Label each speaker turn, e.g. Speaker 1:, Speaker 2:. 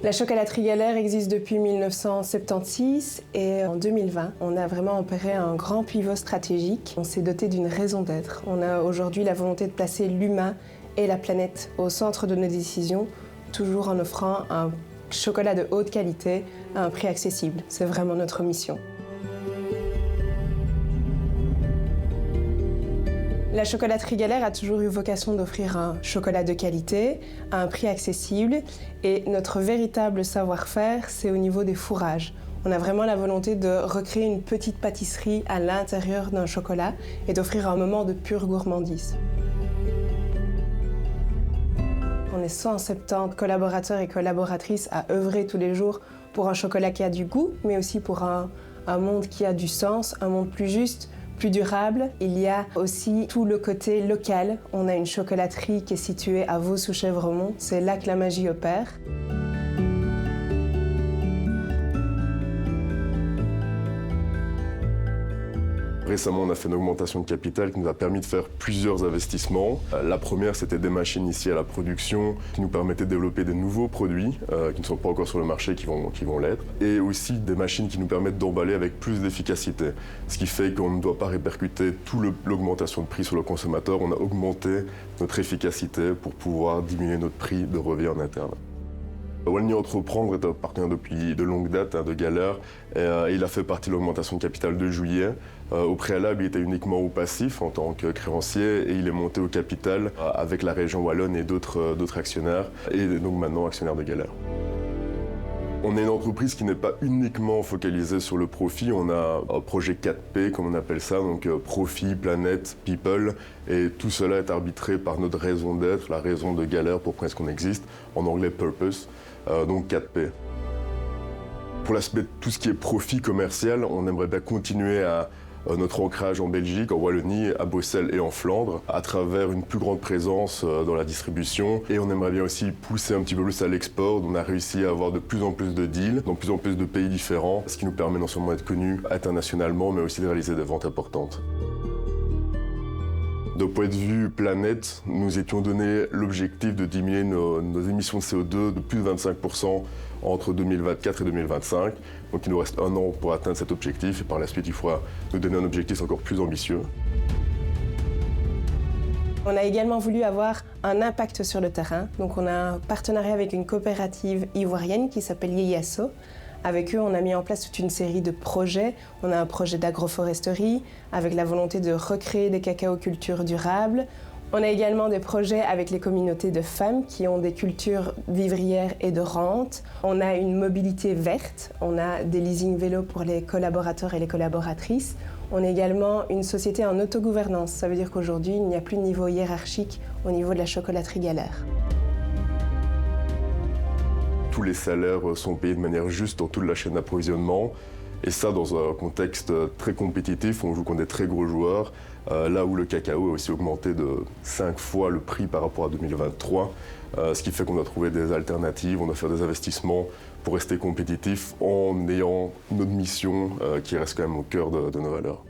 Speaker 1: La chocolaterie Galère existe depuis 1976 et en 2020, on a vraiment opéré un grand pivot stratégique. On s'est doté d'une raison d'être. On a aujourd'hui la volonté de placer l'humain et la planète au centre de nos décisions, toujours en offrant un chocolat de haute qualité à un prix accessible. C'est vraiment notre mission. La chocolaterie Galère a toujours eu vocation d'offrir un chocolat de qualité, à un prix accessible, et notre véritable savoir-faire, c'est au niveau des fourrages. On a vraiment la volonté de recréer une petite pâtisserie à l'intérieur d'un chocolat et d'offrir un moment de pure gourmandise. On est 170 collaborateurs et collaboratrices à œuvrer tous les jours pour un chocolat qui a du goût, mais aussi pour un monde qui a du sens, un monde plus juste, plus durable. Il y a aussi tout le côté local. On a une chocolaterie qui est située à Vaux-sous-Chèvremont. C'est là que la magie opère.
Speaker 2: Récemment, on a fait une augmentation de capital qui nous a permis de faire plusieurs investissements. La première, c'était des machines ici à la production qui nous permettaient de développer des nouveaux produits qui ne sont pas encore sur le marché, qui vont l'être. Et aussi des machines qui nous permettent d'emballer avec plus d'efficacité. Ce qui fait qu'on ne doit pas répercuter toute l'augmentation de prix sur le consommateur. On a augmenté notre efficacité pour pouvoir diminuer notre prix de revient en interne. Walny Entreprendre est un partenaire depuis de longue date de Galère et il a fait partie de l'augmentation de capital de juillet. Au préalable, il était uniquement au passif en tant que créancier et il est monté au capital avec la région Wallonne et d'autres actionnaires et donc maintenant actionnaire de Galère. On est une entreprise qui n'est pas uniquement focalisée sur le profit, on a un projet 4P comme on appelle ça, donc profit, planète, people, et tout cela est arbitré par notre raison d'être, la raison de Galère, pourquoi est-ce qu'on existe, en anglais purpose, donc 4P. Pour l'aspect de tout ce qui est profit commercial, on aimerait bien continuer à notre ancrage en Belgique, en Wallonie, à Bruxelles et en Flandre, à travers une plus grande présence dans la distribution. Et on aimerait bien aussi pousser un petit peu plus à l'export. On a réussi à avoir de plus en plus de deals, dans plus en plus de pays différents, ce qui nous permet non seulement d'être connus internationalement, mais aussi de réaliser des ventes importantes. D'un point de vue planète, nous étions donné l'objectif de diminuer nos émissions de CO2 de plus de 25% entre 2024 et 2025. Donc il nous reste 1 an pour atteindre cet objectif et par la suite il faudra nous donner un objectif encore plus ambitieux.
Speaker 1: On a également voulu avoir un impact sur le terrain. Donc on a un partenariat avec une coopérative ivoirienne qui s'appelle Yeyaso. Avec eux, on a mis en place toute une série de projets. On a un projet d'agroforesterie avec la volonté de recréer des cacaocultures durables. On a également des projets avec les communautés de femmes qui ont des cultures vivrières et de rente. On a une mobilité verte. On a des leasing vélos pour les collaborateurs et les collaboratrices. On est également une société en autogouvernance. Ça veut dire qu'aujourd'hui, il n'y a plus de niveau hiérarchique au niveau de la chocolaterie Galère.
Speaker 2: Tous les salaires sont payés de manière juste dans toute la chaîne d'approvisionnement. Et ça, dans un contexte très compétitif, on joue contre des très gros joueurs, là où le cacao a aussi augmenté de 5 fois le prix par rapport à 2023, ce qui fait qu'on doit trouver des alternatives, on doit faire des investissements pour rester compétitif en ayant notre mission qui reste quand même au cœur de nos valeurs.